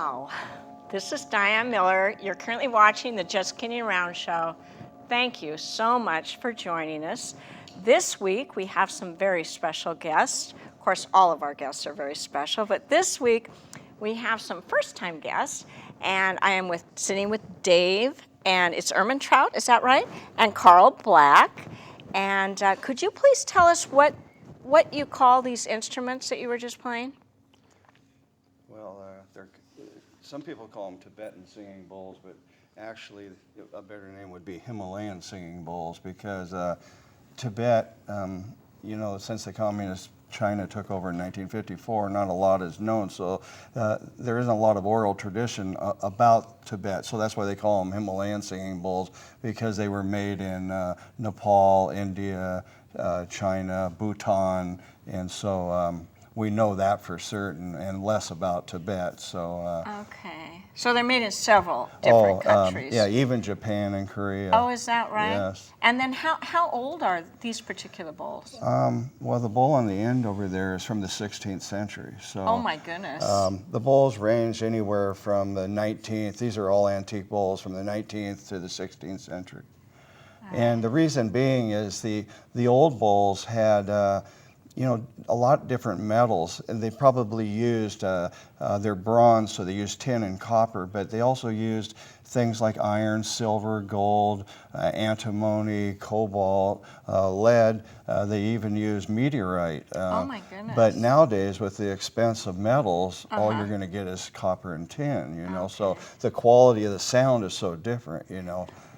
Wow. This is Diane Miller. You're currently watching the Just Kidding Around show. Thank you so much for joining us. This week, we have some very special guests. Of course, all of our guests are very special, but this week, we have some first-time guests, and I am sitting with Dave, and it's Trout, is that right? And Carl Black. And could you please tell us what you call these instruments that you were just playing? Well, some people call them Tibetan singing bowls, but actually a better name would be Himalayan singing bowls, because Tibet, since the communist China took over in 1954, not a lot is known, so there isn't a lot of oral tradition about Tibet, so that's why they call them Himalayan singing bowls, because they were made in Nepal, India, China, Bhutan, and so we know that for certain, and less about Tibet. So. Okay. So they're made in several different countries. Yeah, even Japan and Korea. Oh, is that right? Yes. And then how old are these particular bowls? Well, the bowl on the end over there is from the 16th century. So. Oh my goodness. The bowls range anywhere from the 19th. These are all antique bowls from the 19th to the 16th century. And the reason being is the old bowls had a lot of different metals, and they probably used their bronze, so they used tin and copper, but they also used things like iron, silver, gold, antimony, cobalt, lead. They even used meteorite. Oh my goodness. But nowadays, with the expense of metals, all you're going to get is copper and tin, Okay. So the quality of the sound is so different,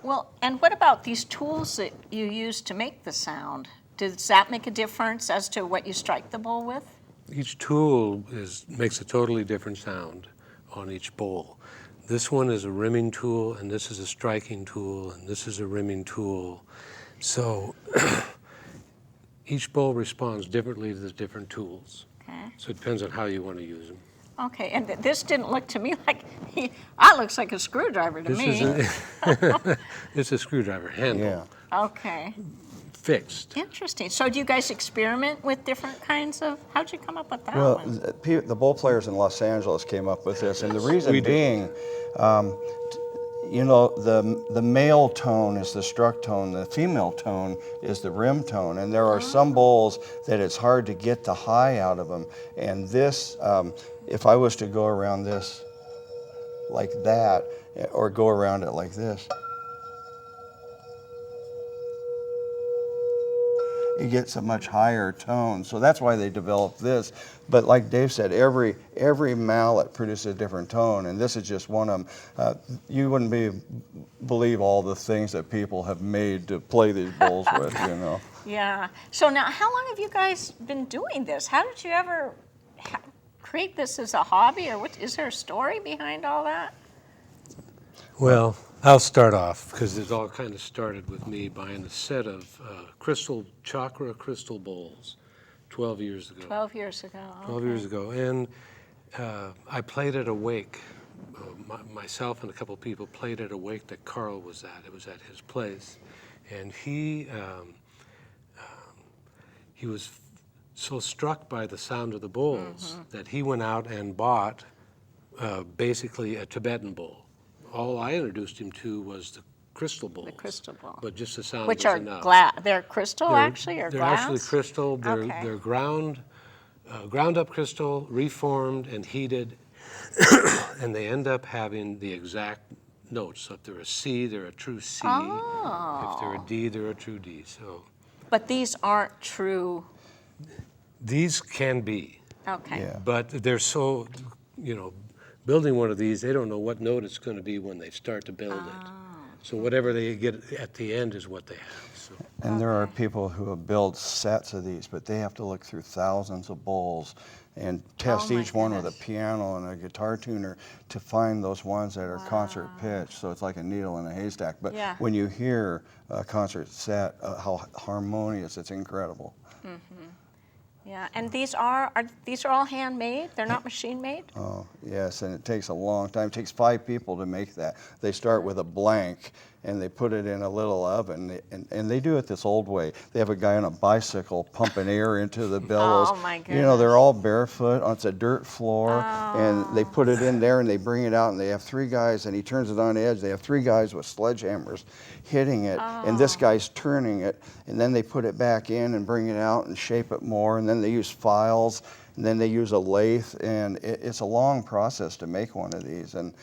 Well, and what about these tools that you use to make the sound? Does that make a difference as to what you strike the bowl with? Each tool makes a totally different sound on each bowl. This one is a rimming tool, and this is a striking tool, and this is a rimming tool. So each bowl responds differently to the different tools. Okay. So it depends on how you want to use them. Okay, and this didn't look to me like, that looks like a screwdriver to me. It's a screwdriver handle. Yeah. Okay. Fixed. Interesting. So do you guys experiment with different kinds of, how'd you come up with that Well, one? the bowl players in Los Angeles came up with this, and the reason being, the male tone is the struck tone, the female tone is the rim tone, and there are some bowls that it's hard to get the high out of them. And this, if I was to go around this like that, or go around it like this, it gets a much higher tone. So that's why they developed this. But like Dave said, every mallet produces a different tone, and this is just one of them. You wouldn't believe all the things that people have made to play these bowls with, Yeah. So now, how long have you guys been doing this? How did you ever create this as a hobby, or is there a story behind all that? Well, I'll start off, because it all kind of started with me buying a set of chakra crystal bowls 12 years ago. 12 years ago. 12 years ago. And I played at a wake. Myself and a couple people played at a wake that Carl was at. It was at his place. And he was so struck by the sound of the bowls that he went out and bought basically a Tibetan bowl. All I introduced him to was the crystal bowls. The crystal bowl. But just the sound Which was are enough. glass. They're crystal, actually, or they're glass? They're actually crystal. Okay. They're ground up crystal, reformed and heated, and they end up having the exact notes. So if they're a C, they're a true C. Oh. If they're a D, they're a true D. So. But these aren't true. These can be. Okay. Yeah. But they're so, building one of these, they don't know what note it's going to be when they start to build it. So whatever they get at the end is what they have. So. And there are people who have built sets of these, but they have to look through thousands of bowls and test each one with a piano and a guitar tuner to find those ones that are concert pitch. So it's like a needle in a haystack. But when you hear a concert set, how harmonious, it's incredible. Yeah, and these are all handmade? They're not machine made? Oh, yes, and it takes a long time. It takes 5 people to make that. They start with a blank, and they put it in a little oven, and they do it this old way. They have a guy on a bicycle pumping air into the bellows. Oh, my You know, they're goodness. all barefoot. It's a dirt floor, and they Oh. put it in there, and they bring it out, and they have three guys, and he turns it on edge. They have three guys with sledgehammers hitting it, and this guy's turning it, and then they put it back in and bring it out and shape it more, and then they use files, and then they use a lathe, and it's a long process to make one of these. And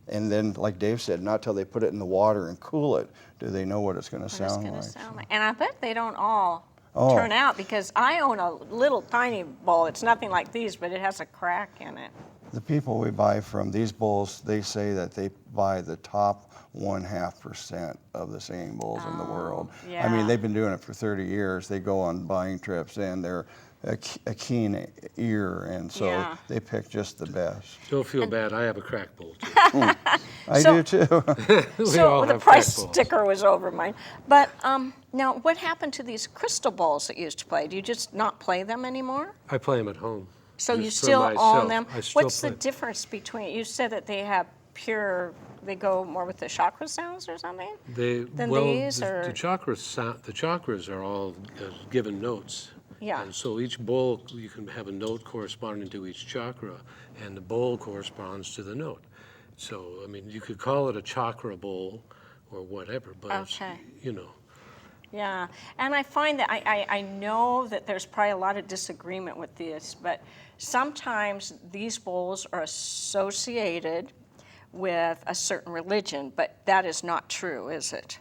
then, like Dave said, not till they put it in the water and cool it do they know what it's going to What it's sound gonna like. sound like. And I bet they don't all Oh. turn out, because I own a little tiny bowl. It's nothing like these, but it has a crack in it. The people we buy from, these bowls, they say that they buy the top 0.5% of the singing bowls in the world. I yeah. mean, they've been doing it for 30 years. They go on buying trips, and they're a keen ear, and so Yeah. they pick just the best. Don't feel bad. I have a crack bowl too. I So- do too. We So all the have price crack bowls. sticker was over mine. But now, what happened to these crystal bowls that you used to play? Do you just not play them anymore? I play them at home. So you Just for still myself. own them? I still What's the play. difference between, you said that they have pure, they go more with the chakra sounds or something? than these, the or- chakras are all given notes. Yeah. And so each bowl, you can have a note corresponding to each chakra, and the bowl corresponds to the note. So, I mean, you could call it a chakra bowl or whatever, but Okay. it's, you know. Yeah, and I find that I know that there's probably a lot of disagreement with this, but sometimes these bowls are associated with a certain religion, but that is not true, is it?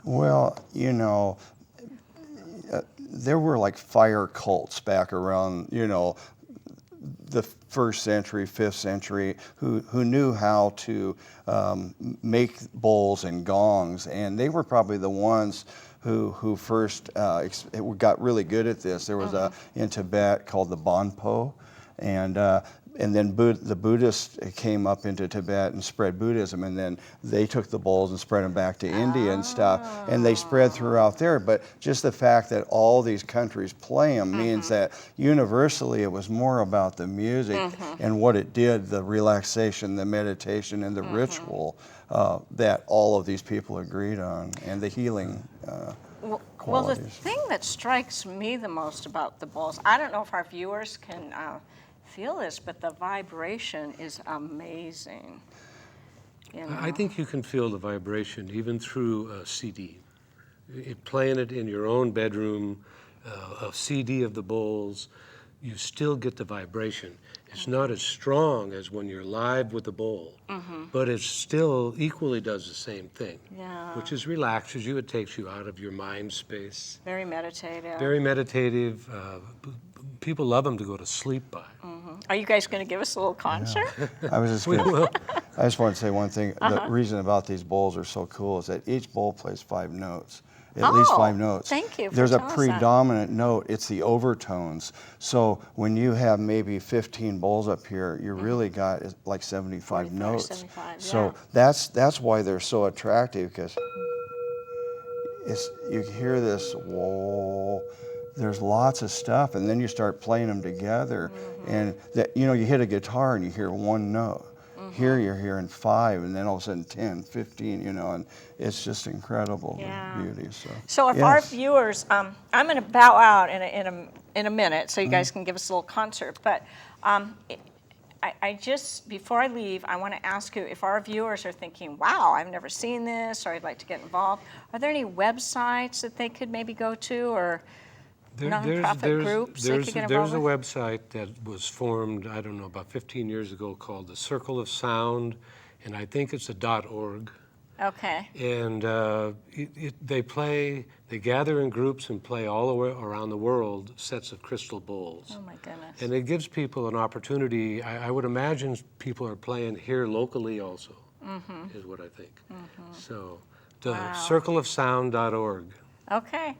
Well, you know, there were like fire cults back around, you know, the 1st century, 5th century, who knew how to make bowls and gongs, and they were probably the ones who first got really good at this. There was a in Tibet called the Bonpo, and then the Buddhists came up into Tibet and spread Buddhism, and then they took the bowls and spread them back to India and stuff, and they spread throughout there. But just the fact that all these countries play them means that universally it was more about the music and what it did, the relaxation, the meditation, and the ritual that all of these people agreed on, and the healing Well, the qualities. thing that strikes me the most about the bowls, I don't know if our viewers can feel this, but the vibration is amazing. You know? I think you can feel the vibration even through a CD. Playing it in your own bedroom, a CD of the bowls, you still get the vibration. It's not as strong as when you're live with the bowl, but it still equally does the same thing, Yeah. which is relaxes you. It takes you out of your mind space. Very meditative. Very meditative. People love them to go to sleep by. Are you guys going to give us a little concert? I was just We gonna, will. I just want to say one thing. The reason about these bowls are so cool is that each bowl plays 5 notes, at least 5 notes. Thank you for There's a telling us that. predominant note. It's the overtones. So when you have maybe 15 bowls up here, you really got like 75 45, notes. 75, So yeah. that's why they're so attractive, because you hear this whoa. There's lots of stuff, and then you start playing them together, and you hit a guitar and you hear 1 note. Here you're hearing 5, and then all of a sudden 10, 15, and it's just incredible, Yeah. the beauty. So if our yes. viewers, I'm going to bow out in a minute, so you guys can give us a little concert. But I just, before I leave, I want to ask you, if our viewers are thinking, wow, I've never seen this, or I'd like to get involved, are there any websites that they could maybe go to, or nonprofit groups they could get There's involved a with? website that was formed, I don't know, about 15 years ago called the Circle of Sound, and I think it's a .org. Okay. And they gather in groups and play all the way around the world sets of crystal bowls. Oh my goodness. And it gives people an opportunity. I would imagine people are playing here locally also, is what I think. So, the Wow. circleofsound.org. Okay.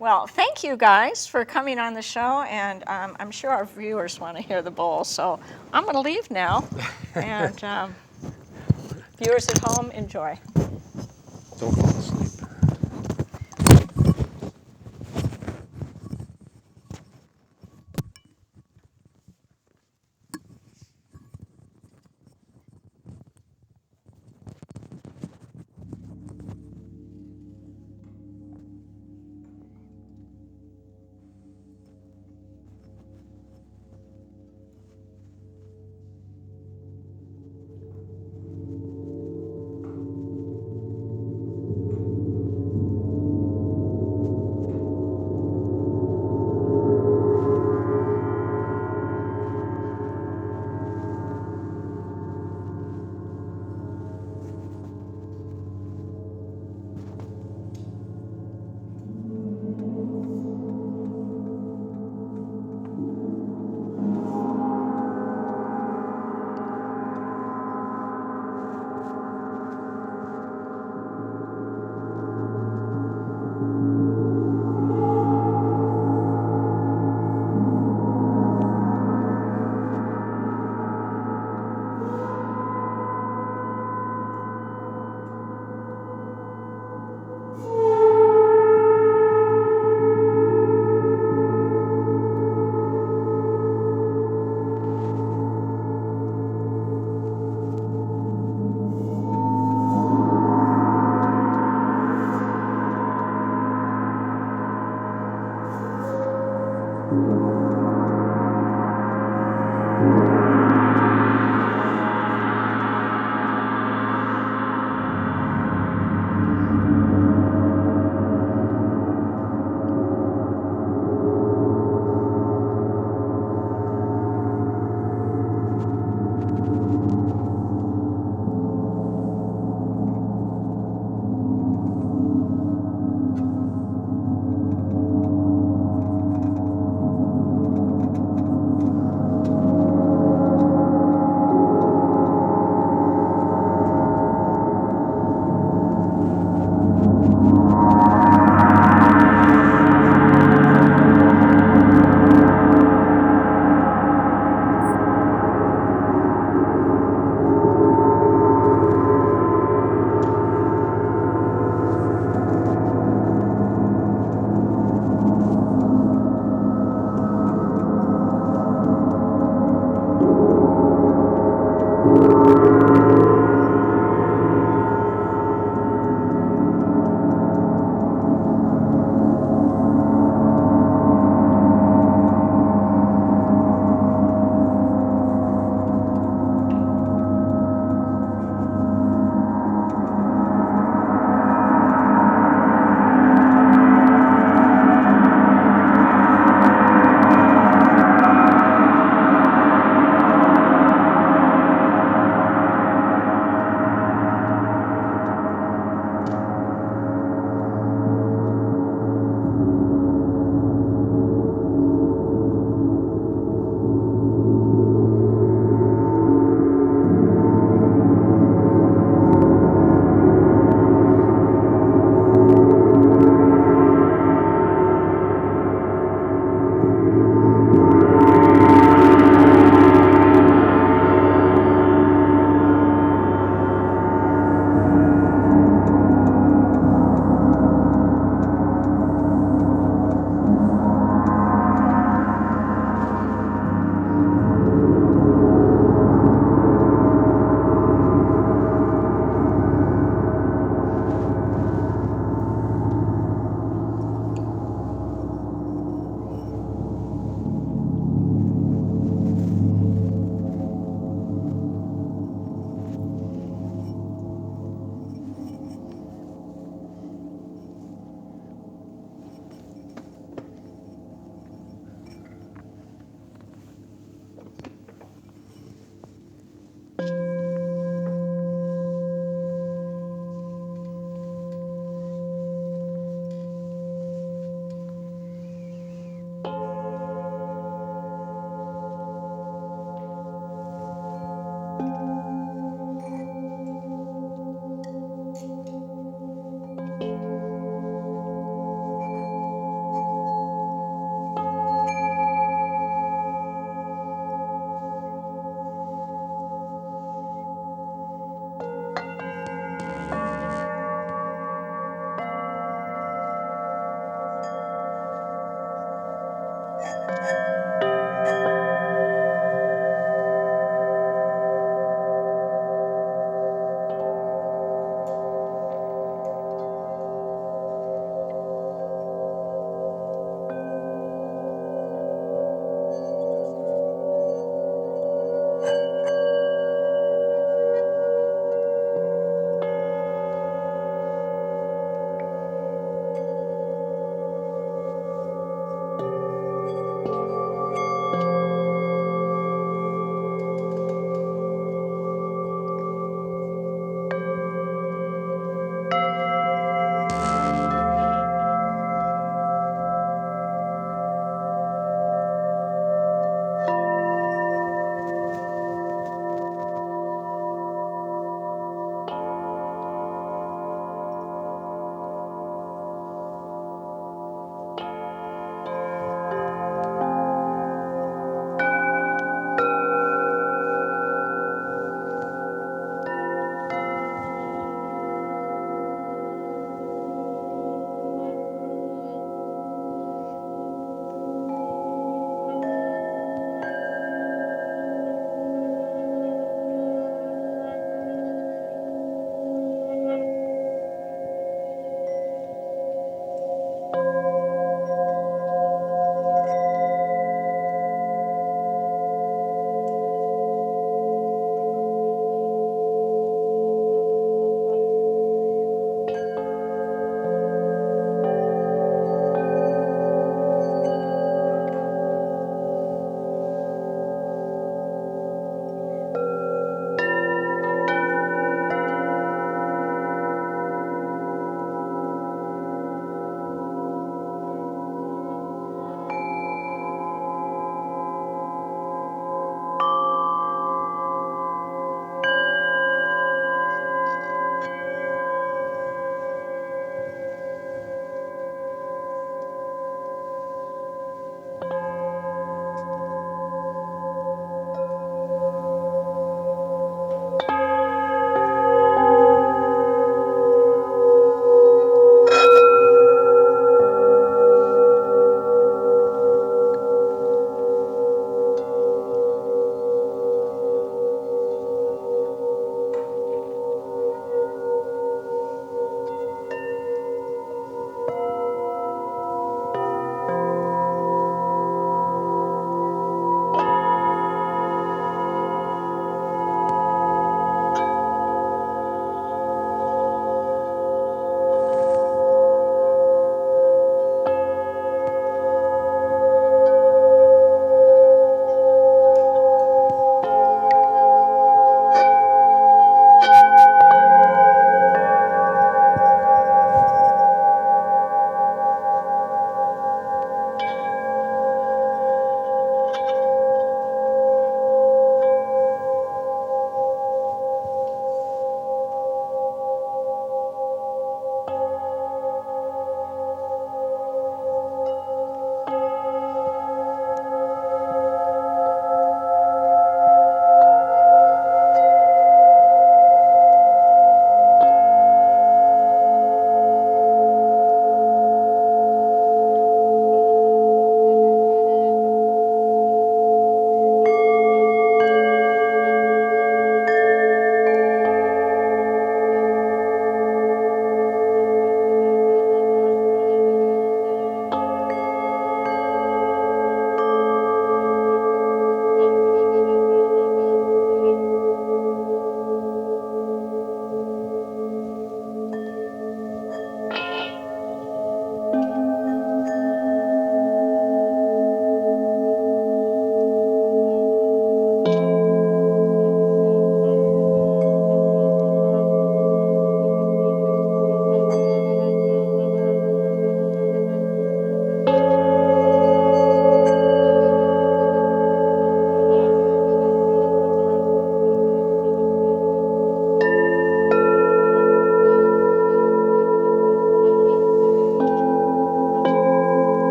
Well, thank you guys for coming on the show, and I'm sure our viewers want to hear the bowl, so I'm going to leave now. And viewers at home, enjoy. Don't fall asleep.